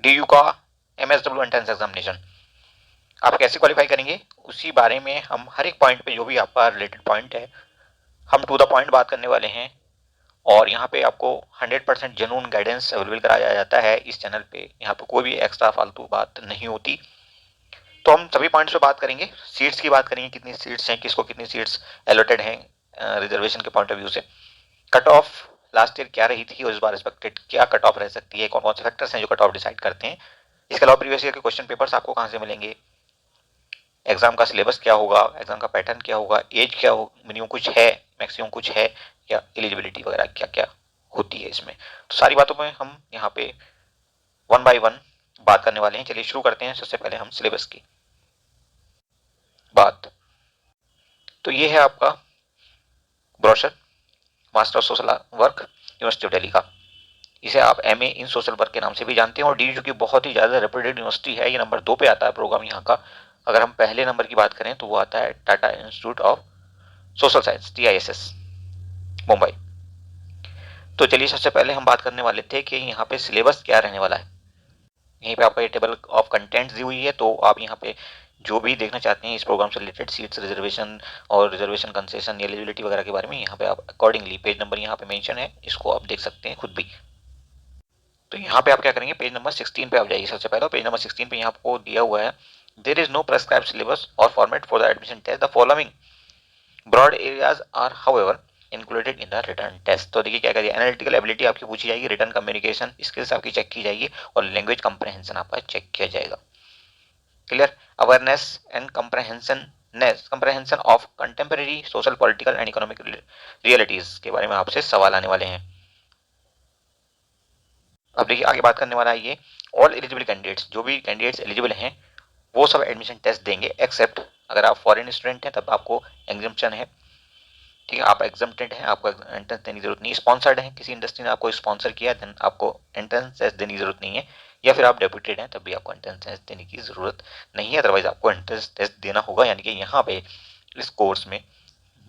DU का MSW entrance examination आप कैसे क्वालिफाई करेंगे, उसी बारे में हम हर एक पॉइंट पे जो भी आपका रिलेटेड पॉइंट है हम टू द पॉइंट बात करने वाले हैं। और यहाँ पे आपको 100% जेन्युइन गाइडेंस अवेलेबल कराया जाता है इस चैनल पे। यहाँ पे कोई भी एक्स्ट्रा फालतू बात नहीं होती। तो हम सभी पॉइंट्स पे बात करेंगे। सीट्स की बात करेंगे, कितनी सीट्स हैं, किसको कितनी सीट्स अलॉटेड हैं रिजर्वेशन के पॉइंट ऑफ व्यू से। कट ऑफ लास्ट ईयर क्या रही थी और इस बार एक्सपेक्टेड क्या कट ऑफ रह सकती है, कौन कौन से फैक्टर्स हैं जो कट ऑफ डिसाइड करते हैं। इसके अलावा प्रीवियस ईयर के क्वेश्चन पेपर्स आपको कहाँ से मिलेंगे, एग्जाम का सिलेबस क्या होगा, एग्जाम का पैटर्न क्या होगा, एज क्या हो, मिनिमम कुछ है, मैक्सिमम कुछ है, या एलिजिबिलिटी वगैरह क्या क्या होती है इसमें। तो सारी बातों में हम यहाँ पे वन बाय वन बात करने वाले हैं। चलिए शुरू करते हैं। सबसे पहले हम सिलेबस की बात। तो ये है आपका brochure master of social work university of Delhi का। इसे आप MA इन सोशल वर्क के नाम से भी जानते हैं। और DU की बहुत ही ज्यादा रेप्यूटेड यूनिवर्सिटी है, ये नंबर 2 पे आता है प्रोग्राम यहाँ का। अगर हम पहले नंबर की बात करें तो वो आता है Tata institute of social science TISS Mumbai. तो चलिए सबसे पहले हम बात करने वाले थे कि यहाँ पे सिलेबस क्या रहने वाला है। यहीं पे आपका ये टेबल ऑफ कंटेंट्स दी हुई है, तो आप यहाँ पे जो भी देखना चाहते हैं इस प्रोग्राम से रिलेटेड सीट्स रिजर्वेशन और रिजर्वेशन कंसेशन एलिजिबिलिटी वगैरह के बारे में, यहाँ पे आप अकॉर्डिंगली पेज नंबर यहाँ पे मेंशन है, इसको आप देख सकते हैं खुद भी। तो यहाँ पे आप क्या करेंगे, पेज नंबर 16 पे आप जाइए। सबसे पहले पेज नंबर 16 पे यहाँ आपको दिया हुआ है there is no prescribed syllabus or format for the admission test, the following broad areas are however included in the written test. तो देखिए क्या करिए, एनालिटिकल एबिलिटी आपकी पूछी जाएगी, रिटर्न कम्युनिकेशन स्किल्स आपकी चेक की जाएगी और लैंग्वेज कंप्रहेंशन आपका चेक किया जाएगा। Clear. Awareness and comprehension of contemporary social political and economic realities के बारे में आपसे सवाल आने वाले हैं। अब देखिए आगे बात करने वाला है ये ऑल एलिजिबल कैंडिडेट्स, जो भी कैंडिडेट्स एलिजिबल हैं वो सब एडमिशन टेस्ट देंगे, एक्सेप्ट अगर आप फॉरेन स्टूडेंट हैं तब आपको एग्जाम्पशन है। ठीक है, आप एग्जाम्प्टेड हैं, आपको एंट्रेंस देने की जरूरत नहीं। स्पॉन्सर्ड है, किसी इंडस्ट्री ने आपको स्पॉन्सर किया, देन आपको एंट्रेंस टेस्ट देने की जरूरत नहीं है। या फिर आप डेप्यूटेड हैं तब भी आपको एंट्रेंस टेस्ट देने की जरूरत नहीं है, अदरवाइज आपको एंट्रेंस टेस्ट देना होगा। यानी कि यहाँ पे इस कोर्स में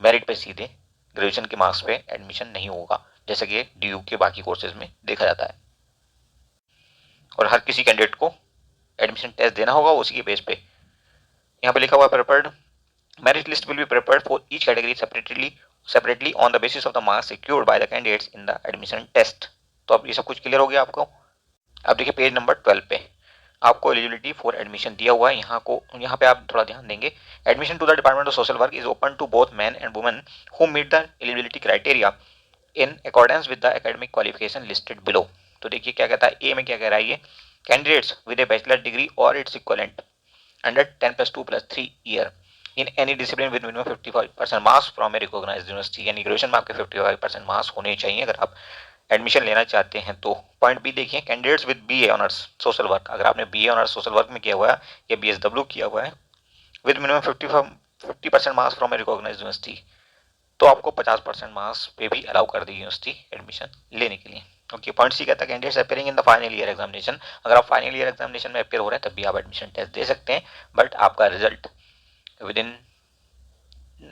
मेरिट पे सीधे ग्रेजुएशन के मार्क्स पे एडमिशन नहीं होगा, जैसे कि DU के बाकी कोर्सेज में देखा जाता है। और हर किसी कैंडिडेट को एडमिशन टेस्ट देना होगा उसी के बेस पे। यहाँ पे लिखा हुआ prepared merit list will be prepared for each category separately on the basis of the marks secured by the candidates in the admission test। तो अब ये सब कुछ क्लियर हो गया आपको। अब देखिए पेज नंबर 12 पे आपको एलिजिबिलिटी फॉर एडमिशन दिया हुआ है। यहाँ पे आप थोड़ा ध्यान देंगे। Admission to the department of social work is open to both men and women who meet the eligibility criteria in accordance with the academic qualification listed below. तो देखिए क्या कहता है, ए में क्या कह रहा है ये, candidates with a bachelor degree or its equivalent under 10+2+3 year in any discipline with minimum 55% marks from a recognised university. यानी ग्रेजुएशन में आपके 55% मार्क्स होने चाहिए अगर आप एडमिशन लेना चाहते हैं तो। पॉइंट बी देखिए, candidates with BA honours social work, अगर आपने BA ऑनर्स सोशल वर्क में किया हुआ है या BSW किया हुआ है with minimum 50% marks from a recognised university, तो आपको 50% मार्क्स पे भी अलाउ कर दी यूनिवर्सिटी एडमिशन लेने के लिए। ओके, पॉइंट सी कहता है candidates appearing in the final year examination, अगर आप फाइनल ईयर एग्जामिनेशन में अपेयर हो रहे हैं तब भी आप एडमिशन टेस्ट दे सकते हैं, बट आपका result within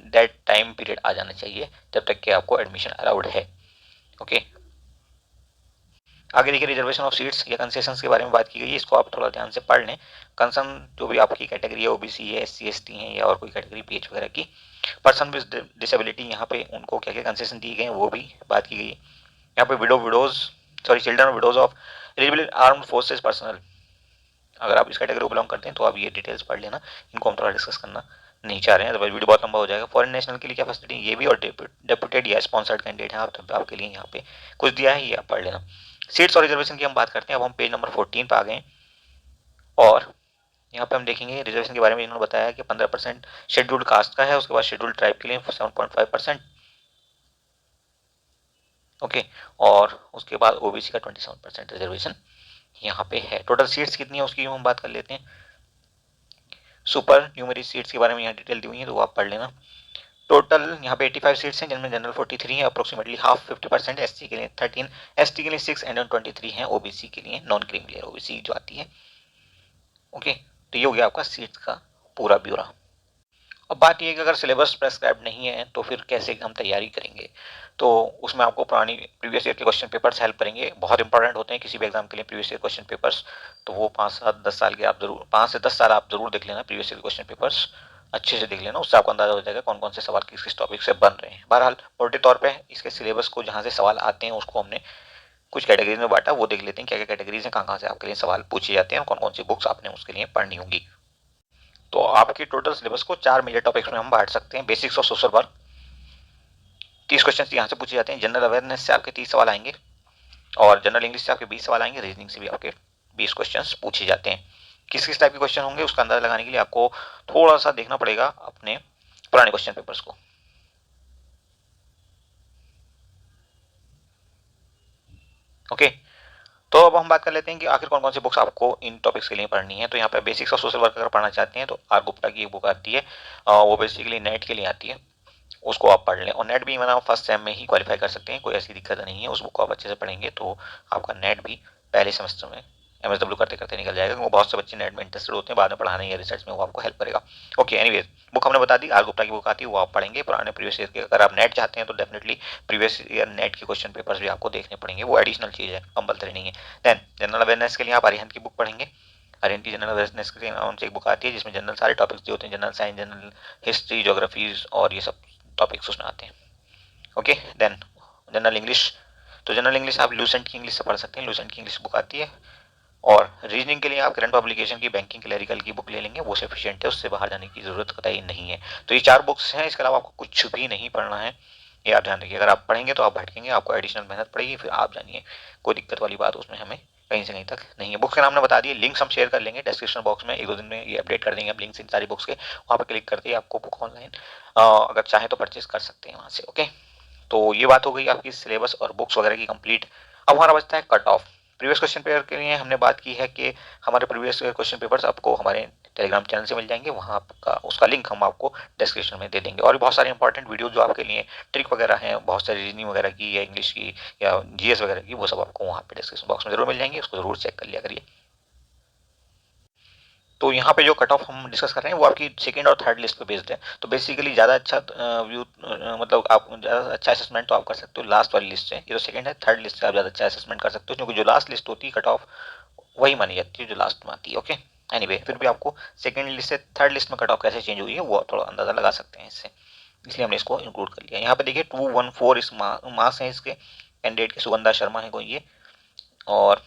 that time period आ जाना चाहिए जब तक कि आपको एडमिशन अलाउड है। ओके, आगे देखिए रिजर्वेशन ऑफ सीट्स या कंसेशन के बारे में बात की गई है, इसको आप थोड़ा ध्यान से पढ़ लें। कंसर्न जो भी आपकी कैटेगरी है, OBC है, SC ST है या और कोई कैटेगरी PH वगैरह की, पर्सन विद डिसेबिलिटी, यहाँ पे उनको क्या क्या कंसेशन दिए गए हैं वो भी बात की गई है। यहाँ पे चिल्ड्रन और widows of eligible armed forces personal, अगर आप इस कैटेगरी को बिलोंग करते हैं तो आप ये डिटेल्स पढ़ लेना, इनको हम थोड़ा डिस्कस करना नहीं चाह रहे हैं, अदरवाइज वीडियो बहुत लंबा हो जाएगा। फॉरेन नेशनल के लिए क्या फैसिलिटी, ये भी, और डेप्यूटेड या स्पॉन्सर्ड कैंडिडेट है आप, तब आपके लिए यहाँ पे कुछ दिया है, ये आप पढ़ लेना। सीट्स और रिजर्वेशन की हम बात करते हैं। अब हम पेज नंबर 14 पे आ गए और यहाँ पे हम देखेंगे रिजर्वेशन के बारे में। इन्होंने बताया कि 15% शेड्यूल्ड कास्ट का है, उसके बाद शेड्यूल्ड ट्राइब के लिए 7.5%, ओके, और उसके बाद OBC का 27% रिजर्वेशन यहाँ पे है। टोटल सीट्स कितनी है उसकी हम बात कर लेते हैं। सुपर न्यूमेरी सीट्स के बारे में यहाँ डिटेल दी हुई है तो वो आप पढ़ लेना। टोटल यहाँ पे 85 सीट्स हैं जिनमें जनरल 43 है, अप्रोक्सीमेटली हाफ 50%, SC के लिए 13, ST के लिए 6 एंड 23 हैं, OBC के लिए नॉन क्रीमिलियर OBC जो आती है। ओके, तो ये हो गया आपका सीट्स का पूरा ब्यौरा। अब बात ये है कि अगर सिलेबस प्रेस्क्राइब नहीं है तो फिर कैसे हम तैयारी करेंगे, तो उसमें आपको पुरानी प्रीवियस ईयर के क्वेश्चन पेपर्स हेल्प करेंगे, बहुत इंपॉर्टेंट होते हैं किसी भी एग्जाम के लिए प्रीवियस ईयर क्वेश्चन पेपर्स। तो वो 5 से 10 साल के आप जरूर 5 से 10 साल आप जरूर देख लेना प्रीवियस ईयर क्वेश्चन पेपर्स, अच्छे से देख लेना, उससे आपको अंदाजा हो जाएगा कौन कौन से सवाल किस किस टॉपिक से बन रहे हैं। बहरहाल मोटे तौर पे इसके सिलेबस को जहाँ से सवाल आते हैं उसको हमने कुछ कैटेगरीज में बांटा, वो देख लेते हैं क्या क्या कैटेगरीज हैं, कहाँ कहाँ से आपके लिए सवाल पूछे जाते हैं, कौन कौन सी बुक्स आपने उसके लिए पढ़नी होंगी। तो आपकी टोटल सिलेबस को 4 मेजर टॉपिक्स में हम बांट सकते हैं। Basics of social work 30 question यहाँ से पूछे जाते हैं, जनरल अवेयरनेस से आपके 30 सवाल आएंगे, और जनरल इंग्लिश से आपके 20 सवाल आएंगे, रीजनिंग से भी आपके 20 क्वेश्चन पूछे जाते हैं। किस किस टाइप के क्वेश्चन होंगे उसका अंदाजा लगाने के लिए आपको थोड़ा सा देखना पड़ेगा अपने पुराने क्वेश्चन पेपर्स को। ओके, तो अब हम बात कर लेते हैं कि आखिर कौन कौन सी बुक्स आपको इन टॉपिक्स के लिए पढ़नी है। तो यहाँ पे बेसिक्स ऑफ सोशल वर्क अगर पढ़ना चाहते हैं तो आर गुप्ता की एक बुक आती है, वो बेसिकली नेट के लिए आती है, उसको आप पढ़ लें। और नेट भी मैंने फर्स्ट सेम में ही क्वालिफाई कर सकते हैं, कोई ऐसी दिक्कत नहीं है, उस बुक को आप अच्छे से पढ़ेंगे तो आपका नेट भी पहले सेमेस्टर में MSW करते करते निकल जाएगा, क्योंकि बहुत से बच्चे नेट में इंटरेस्टेड होते हैं, बाद में पढ़ाने या रिसर्च में वो आपको हेल्प करेगा। ओके, एनीवेज बुक हमने बता दी, आर गुप्ता की बुक आती है, वो आप पढ़ेंगे पुराने प्रीवियस ईयर के। अगर आप नेट चाहते हैं तो डेफिनेटली प्रीवियस ईयर नेट के क्वेश्चन पेपर्स भी आपको देखने पड़ेंगे, वो एडिशनल चीज़ है, कंपलसरी नहीं है। देन जनरल अवेयरनेस के लिए आप अरिहंत की बुक पढ़ेंगे। अरिहंत की जनरल अवेयरनेस के नाम से एक बुक आती है जिसमें जनरल सारे टॉपिक्स जो होते हैं, general science, general history, geographies और ये सब टॉपिक्स उसमें आते हैं। ओके, देन जनरल इंग्लिश, तो जनरल इंग्लिश आप लूसेंट की इंग्लिश से पढ़ सकते हैं, लूसेंट की इंग्लिश बुक आती है। और रीजनिंग के लिए आप करंट पब्लिकेशन की बैंकिंग क्लरिकल की बुक ले लेंगे, वो सफिशिएंट है, उससे बाहर जाने की जरूरत कतई नहीं है। तो ये 4 बुक्स हैं, इसके अलावा आपको कुछ भी नहीं पढ़ना है, ये आप ध्यान रखिए। अगर आप पढ़ेंगे तो आप भटकेंगे, आपको एडिशनल मेहनत पड़ेगी, फिर आप जानिए, कोई दिक्कत वाली बात उसमें हमें कहीं से कहीं तक नहीं है। बुक्स के नाम ने बता दिए, लिंक्स हम शेयर कर लेंगे डिस्क्रिप्शन बॉक्स में, 1-2 दिन में ये अपडेट कर देंगे हम लिंक्स इन सारी बुक्स के, वहाँ पर क्लिक करते ही आपको बुक ऑनलाइन अगर चाहे तो परचेज कर सकते हैं वहाँ से। ओके, तो ये बात हो गई आपकी सिलेबस और बुक्स वगैरह की कंप्लीट। अब हमारा बचता है cut off. Previous question paper के लिए हमने बात की है कि हमारे प्रीवियस क्वेश्चन पेपर्स आपको हमारे टेलीग्राम चैनल से मिल जाएंगे, वहाँ आपका उसका लिंक हम आपको डिस्क्रिप्शन में दे देंगे। और भी बहुत सारे इंपॉर्टेंट वीडियो जो आपके लिए ट्रिक वगैरह हैं, बहुत सारी रीजनिंग वगैरह की या इंग्लिश की या GS वगैरह की, वो सब आपको वहाँ पे डिस्क्रिप्शन बॉक्स में जरूर मिल जाएंगे, उसको जरूर चेक कर लिया करिए। तो यहाँ पे जो कट ऑफ हम डिस्कस कर रहे हैं वो आपकी सेकंड और थर्ड लिस्ट पे बेस्ड है। तो बेसिकली ज़्यादा अच्छा व्यू मतलब आप ज़्यादा अच्छा असेसमेंट तो आप कर सकते हो लास्ट वाली लिस्ट से, ये तो सेकंड है, थर्ड लिस्ट से आप ज़्यादा अच्छा असेसमेंट कर सकते हो, क्योंकि जो लास्ट लिस्ट होती है कट ऑफ वही मानी जाती है जो लास्ट में आती है। ओके, एनीवे फिर भी आपको सेकंड लिस्ट से थर्ड लिस्ट में कट ऑफ कैसे चेंज हुई है वो थोड़ा अंदाजा लगा सकते हैं इससे, इसलिए हमने इसको इंक्लूड कर लिया। यहाँ पे देखिए 214 इस मार्क्स हैं इसके कैंडिडेट के, सुगंधा शर्मा है कोई ये, और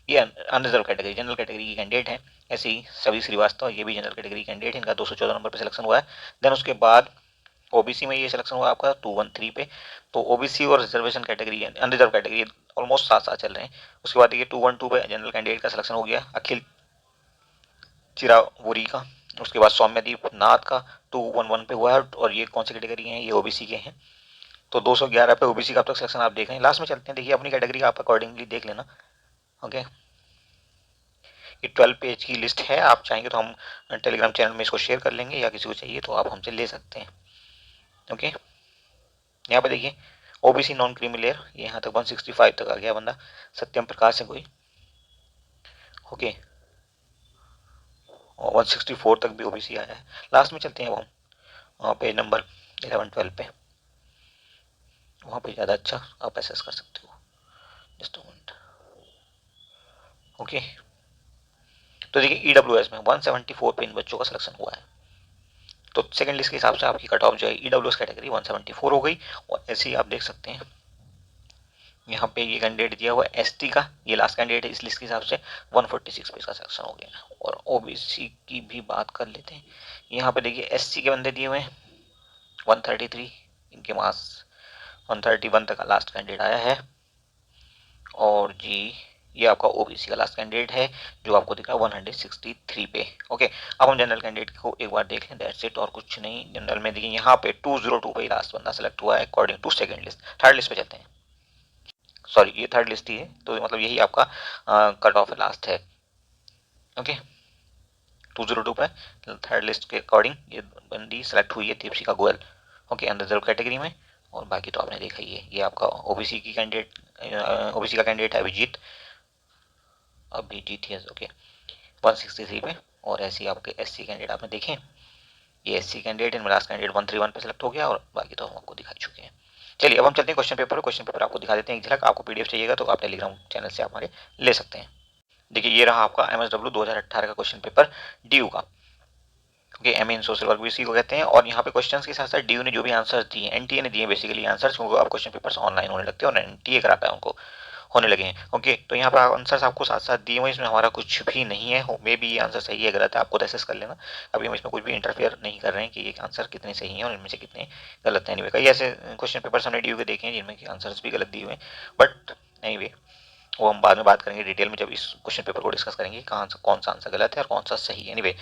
ये अनरिजर्व कैटेगरी जनरल कैटेगरी की कैंडिडेट है। ऐसे ही सभी श्रीवास्तव, ये भी जनरल कैटेगरी कैंडिडेट है, इनका 214 नंबर पे सिलेक्शन हुआ है। देन उसके बाद ओबीसी में ये सिलेक्शन हुआ आपका 213 पे। तो ओबीसी और reservation category unreserved category almost साथ साथ चल रहे हैं। उसके बाद देखिए 212 पे जनरल कैंडिडेट का सिलेक्शन हो गया अखिल चिरावुरी का। उसके बाद सौम्यदीप नाथ का 211 पे हुआ है, और ये कौन सी कैटेगरी है, ये ओबीसी के हैं। तो 211 पे ओबीसी का अब तक सिलेक्शन आप देख रहे हैं। लास्ट में चलते हैं, देखिए अपनी कैटेगरी आप अकॉर्डिंगली देख लेना। ओके, ये 12 पेज की लिस्ट है, आप चाहेंगे तो हम टेलीग्राम चैनल में इसको शेयर कर लेंगे, या किसी को चाहिए तो आप हमसे ले सकते हैं। ओके, यहाँ पे देखिए ओबीसी नॉन क्रीमी लेयर, ये यहाँ तक 165 तक आ गया बंदा, सत्यम प्रकाश है कोई। ओके, और 164 तक भी ओबीसी आया है। लास्ट में चलते हैं अब हम पेज नंबर 11-12 पे, वहाँ पे ज़्यादा अच्छा आप एसेस कर सकते हो। Just a minute. ओके, तो देखिए EWS में 174 पे इन बच्चों का सिलेक्शन हुआ है। तो सेकंड लिस्ट के हिसाब से आपकी कट ऑफ जो है EWS कैटेगरी 174 हो गई। और ऐसे ही आप देख सकते हैं यहाँ पे ये कैंडिडेट दिया हुआ है ST का, ये लास्ट कैंडिडेट है इस लिस्ट के हिसाब से, 146 पे इसका सिलेक्शन हो गया। और OBC की भी बात कर लेते हैं। यहाँ पे देखिए SC के बंदे दिए हुए हैं 133, इनके मार्क्स 131 तक का लास्ट कैंडिडेट आया है। और जी ये आपका ओबीसी का लास्ट कैंडिडेट है जो आपको दिख रहा है 163 पे। ओके, अब हम जनरल कैंडिडेट को एक बार देख लें, दैट्स इट, और कुछ नहीं। जनरल में देखिए यहाँ पे 202 पे लास्ट बंदा सेलेक्ट हुआ है according to second list. Third list पे चलते हैं, सॉरी ये थर्ड लिस्ट ही है, तो मतलब यही आपका कट ऑफ लास्ट है। ओके, 202 पे थर्ड लिस्ट के अकॉर्डिंग ये बंदी सेलेक्ट हुई है, Deepshika Goyal. Okay, unreserved category में। और बाकी तो आपने देखा ही है, ये आपका ओबीसी की कैंडिडेट, ओबीसी का कैंडिडेट है अभिजीत, यस। ओके, 163 पे। और ऐसे ही आपके SC कैंडिडेट आपने देखे, ये SC candidate in last candidate 131 पे सेलेक्ट हो गया और बाकी तो हम आपको दिखा चुके हैं। चलिए अब हम चलते हैं क्वेश्चन पेपर। क्वेश्चन पेपर आपको दिखा देते हैं एक झलक। आपको पीडीएफ चाहिएगा तो आप टेलीग्राम चैनल से आप हमारे ले सकते हैं। देखिए ये रहा आपका एमएसडब्ल्यू 2018 का क्वेश्चन पेपर डीयू का, क्योंकि एम इन सोशल वर्क भी इसी को कहते हैं। और यहाँ पे क्वेश्चंस के साथ साथ डीयू ने जो भी आंसर्स दिए, एनटीए ने दिए बेसिकली आंसर्स, क्योंकि अब क्वेश्चन पेपर्स ऑनलाइन होने लगते हैं और एनटीए कराता है उनको, होने लगे हैं। ओके, तो यहाँ पर आंसर्स आपको साथ साथ दिए हुए, इसमें हमारा कुछ भी नहीं है। मे भी ये आंसर सही है गलत है, आपको असेस कर लेना। अभी हम इसमें कुछ भी इंटरफेयर नहीं कर रहे हैं कि ये आंसर कितने सही हैं और इनमें से कितने गलत हैं। एनीवे कई ऐसे क्वेश्चन पेपर्स हमने डीयू के देखे हैं जिनमें आंसर्स भी गलत दिए हुए हैं, बट एनीवे वो हम बाद में बात करेंगे डिटेल में जब इस क्वेश्चन पेपर को डिस्कस करेंगे कहाँ कौन सा आंसर गलत है और कौन सा सही है। Anyway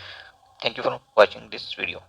thank you for watching this video.